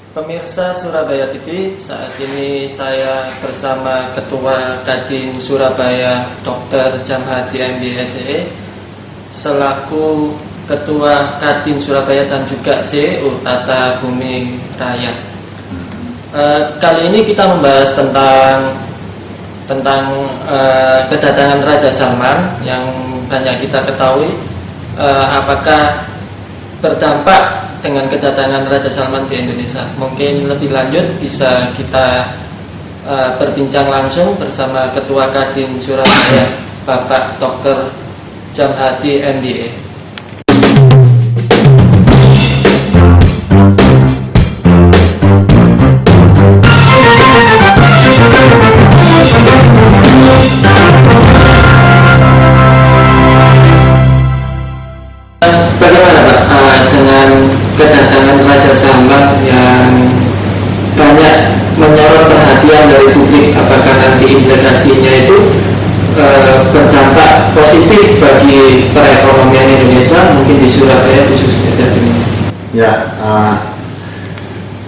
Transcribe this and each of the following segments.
Pemirsa Surabaya TV, saat ini saya bersama Ketua Kadin Surabaya Dr. Jamhati MBA SE selaku Ketua Kadin Surabaya dan juga CEO Tata Bumi Raya. Kali ini kita membahas tentang kedatangan Raja Salman yang banyak kita ketahui. Apakah berdampak dengan kedatangan Raja Salman di Indonesia? Mungkin lebih lanjut bisa kita berbincang langsung bersama Ketua Kadin Surabaya Bapak Dr. Jamhati MBA. Bagaimana Pak dengan kedatangan Raja Salman yang banyak menyorot perhatian dari publik? Apakah nanti implikasinya itu berdampak positif bagi perekonomian Indonesia, mungkin di Surabaya khususnya? Ya,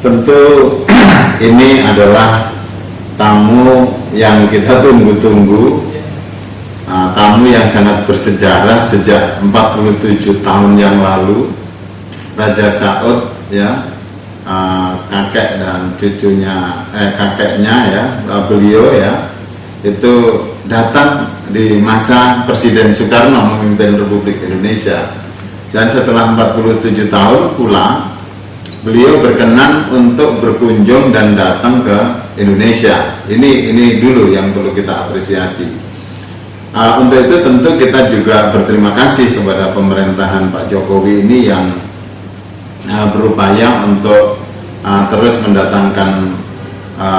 tentu ini adalah tamu yang kita tunggu-tunggu. Tamu yang sangat bersejarah sejak 47 tahun yang lalu. Raja Saud, ya, kakek dan cucunya, kakeknya, ya, beliau, ya, itu datang di masa Presiden Soekarno memimpin Republik Indonesia. Dan setelah 47 tahun pula beliau berkenan untuk berkunjung dan datang ke Indonesia. Ini dulu yang perlu kita apresiasi. Untuk itu tentu kita juga berterima kasih kepada pemerintahan Pak Jokowi ini yang berupaya untuk terus mendatangkan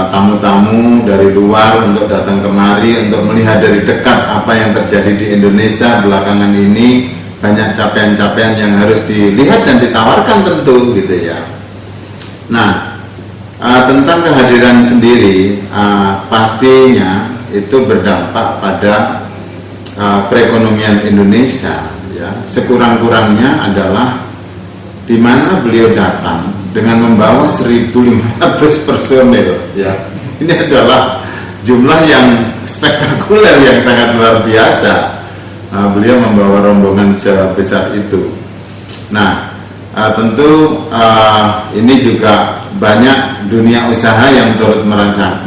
tamu-tamu dari luar untuk datang kemari untuk melihat dari dekat apa yang terjadi di Indonesia belakangan ini. Banyak capaian-capaian yang harus dilihat dan ditawarkan tentu, gitu ya. Nah, tentang kehadiran sendiri pastinya itu berdampak pada perekonomian Indonesia, ya. Sekurang-kurangnya adalah di mana beliau datang dengan membawa 1.500 personel, ya. Ini adalah jumlah yang spektakuler, yang sangat luar biasa. Beliau membawa rombongan sebesar itu. Nah, tentu ini juga banyak dunia usaha yang turut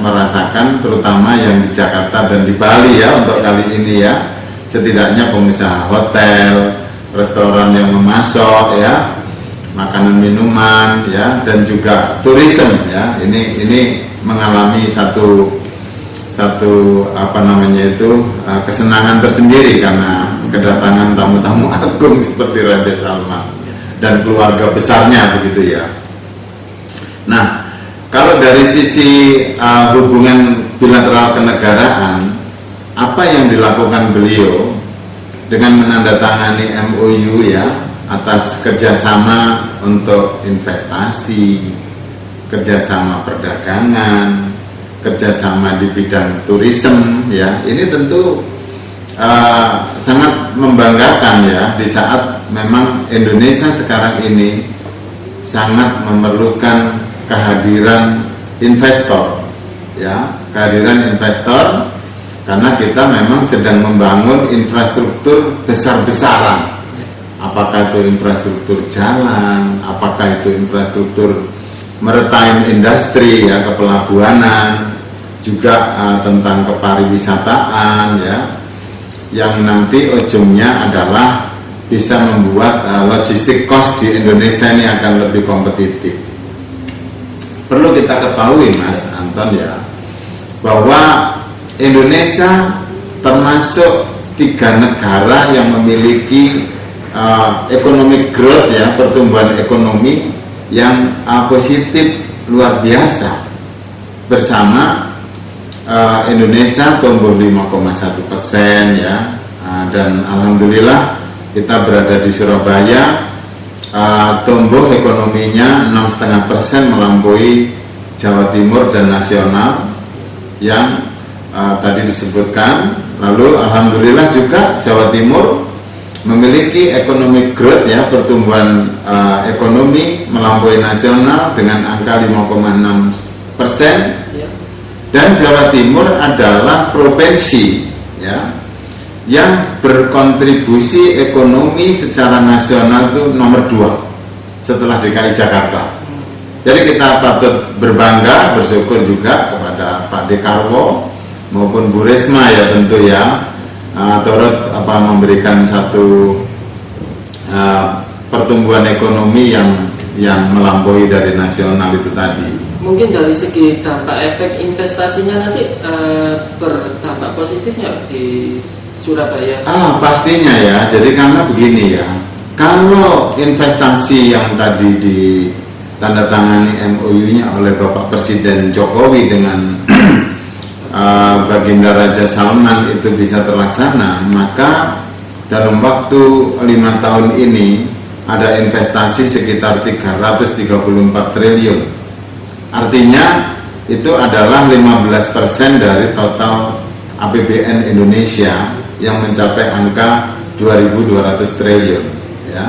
merasakan, terutama yang di Jakarta dan di Bali, ya, untuk kali ini, ya. Setidaknya pengusaha hotel, restoran yang memasok, ya, makanan minuman, ya, dan juga turisme, ya. Ini mengalami satu apa namanya itu kesenangan tersendiri karena kedatangan tamu-tamu agung seperti Raja Salman dan keluarga besarnya, begitu, ya. Nah, kalau dari sisi hubungan bilateral kenegaraan, apa yang dilakukan beliau dengan menandatangani MOU, ya, atas kerjasama untuk investasi, kerjasama perdagangan, kerjasama di bidang turisme, ya, ini tentu sangat membanggakan, ya, di saat memang Indonesia sekarang ini sangat memerlukan kehadiran investor, ya, kehadiran investor, karena kita memang sedang membangun infrastruktur besar-besaran. Apakah itu infrastruktur jalan, apakah itu infrastruktur maritime industry, ya, kepelabuhanan, juga tentang kepariwisataan, ya, yang nanti ujungnya adalah bisa membuat logistik cost di Indonesia ini akan lebih kompetitif. Perlu kita ketahui, Mas Anton, ya, bahwa Indonesia termasuk 3 negara yang memiliki economic growth ya, pertumbuhan ekonomi yang positif luar biasa bersama Indonesia tumbuh 5,1% ya. Dan alhamdulillah kita berada di Surabaya, tumbuh ekonominya 6,5% melampaui Jawa Timur dan nasional yang tadi disebutkan. Lalu alhamdulillah juga Jawa Timur memiliki economic growth ya, pertumbuhan ekonomi melampaui nasional dengan angka 5,6%. Dan Jawa Timur adalah provinsi ya yang berkontribusi ekonomi secara nasional itu nomor 2 setelah DKI Jakarta. Jadi kita patut berbangga, bersyukur juga kepada Pak Dekarwo maupun Bu Risma ya tentu ya, turut memberikan satu pertumbuhan ekonomi yang melampaui dari nasional itu tadi. Mungkin dari segi dampak efek investasinya nanti berdampak positifnya di Surabaya. Pastinya ya. Jadi karena begini ya, kalau investasi yang tadi ditandatangani MOU-nya oleh Bapak Presiden Jokowi dengan Baginda Raja Salman itu bisa terlaksana, maka dalam waktu 5 tahun ini ada investasi sekitar 334 triliun. Artinya itu adalah 15% dari total APBN Indonesia yang mencapai angka 2.200 triliun ya.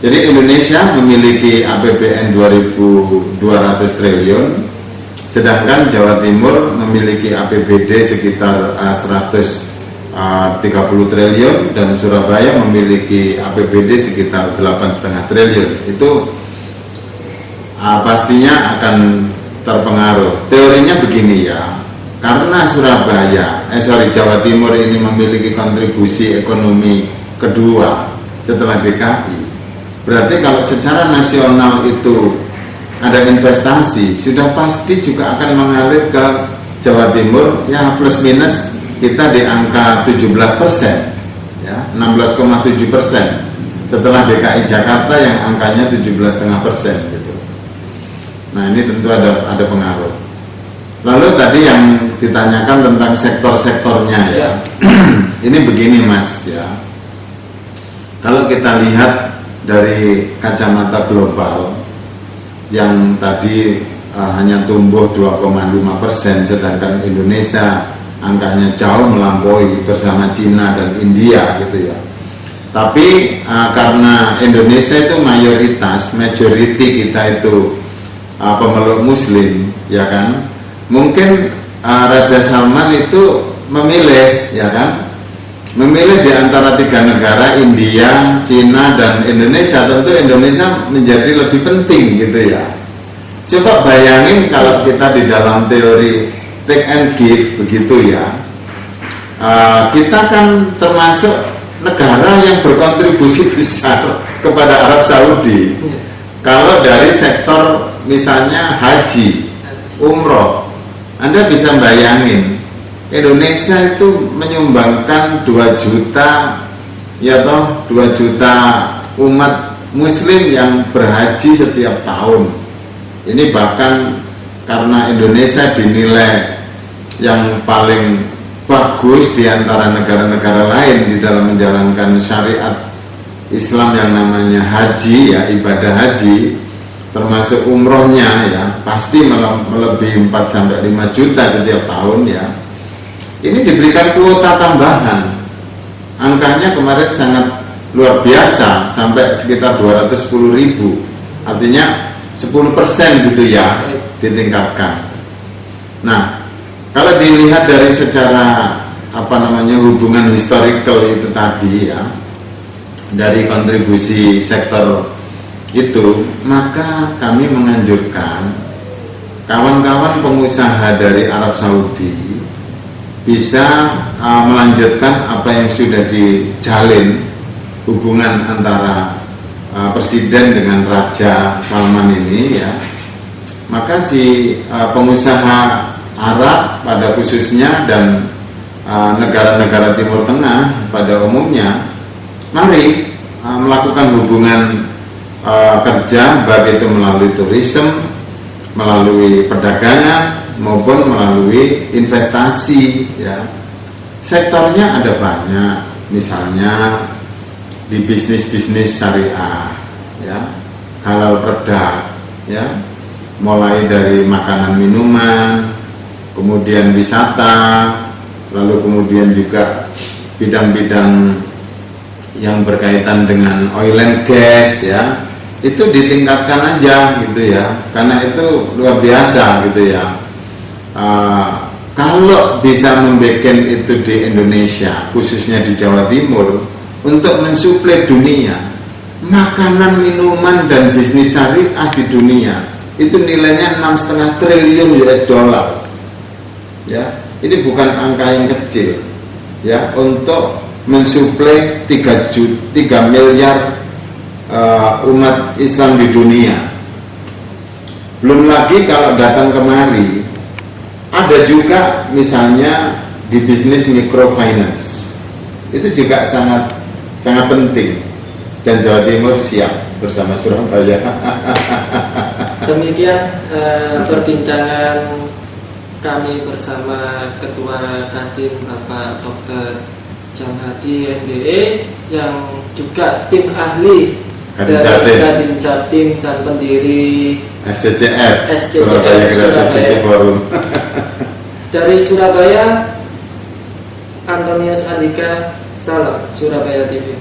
Jadi Indonesia memiliki APBN 2.200 triliun, sedangkan Jawa Timur memiliki APBD sekitar 130 triliun dan Surabaya memiliki APBD sekitar 8,5 triliun. Itu pastinya akan terpengaruh. Teorinya begini ya, karena Jawa Timur ini memiliki kontribusi ekonomi kedua setelah DKI, berarti kalau secara nasional itu ada investasi, sudah pasti juga akan mengalir ke Jawa Timur ya, plus minus kita di angka 17% ya, 16,7% setelah DKI Jakarta yang angkanya 17,5% gitu. Nah ini tentu ada pengaruh. Lalu tadi yang ditanyakan tentang sektor-sektornya ya. Ini begini Mas ya, kalau kita lihat dari kacamata global yang tadi hanya tumbuh 2,5%, sedangkan Indonesia angkanya jauh melampaui bersama Cina dan India gitu ya. Tapi karena Indonesia itu majority kita itu pemeluk Muslim ya kan, mungkin Raja Salman itu memilih ya kan, memilih di antara 3 negara, India, Cina dan Indonesia. Tentu Indonesia menjadi lebih penting gitu ya. Coba bayangin kalau kita di dalam teori take and give begitu ya, kita kan termasuk negara yang berkontribusi besar kepada Arab Saudi. Kalau dari sektor misalnya haji, umroh, Anda bisa bayangin Indonesia itu menyumbangkan 2 juta ya toh, 2 juta umat Muslim yang berhaji setiap tahun. Ini bahkan karena Indonesia dinilai yang paling bagus di antara negara-negara lain di dalam menjalankan syariat Islam yang namanya haji ya, ibadah haji, termasuk umrohnya ya, pasti melebihi 4-5 juta setiap tahun ya. Ini diberikan kuota tambahan, angkanya kemarin sangat luar biasa, sampai sekitar 210.000, artinya 10% gitu ya ditingkatkan. Nah, kalau dilihat dari secara hubungan historical itu tadi ya, dari kontribusi sektor itu, maka kami menganjurkan kawan-kawan pengusaha dari Arab Saudi bisa melanjutkan apa yang sudah dijalin hubungan antara Presiden dengan Raja Salman ini ya. Maka si pengusaha Arab pada khususnya dan negara-negara Timur Tengah pada umumnya, mari melakukan hubungan kerja, baik itu melalui turisme, melalui perdagangan maupun melalui investasi, ya. Sektornya ada banyak, misalnya di bisnis syariah, ya, halal produk, ya, mulai dari makanan minuman, kemudian wisata, lalu kemudian juga bidang-bidang yang berkaitan dengan oil and gas, ya, itu ditingkatkan aja gitu ya, karena itu luar biasa gitu ya. Kalau bisa membuat itu di Indonesia, khususnya di Jawa Timur, untuk mensuplai dunia makanan, minuman, dan bisnis syariah di dunia, itu nilainya 6,5 triliun US dollar, ya. Ini bukan angka yang kecil, ya, untuk mensuplai 3 miliar umat Islam di dunia. Belum lagi kalau datang kemari, ada juga misalnya di bisnis microfinance, itu juga sangat penting, dan Jawa Timur siap bersama Surabaya. Demikian perbincangan kami bersama Ketua Kadin Bapak Dr. Jamhadi MBE, yang juga tim ahli dari Kadin Jatim dan pendiri SCCF, Surabaya City Forum. Dari Surabaya, Antonius Andika, salam Surabaya TV.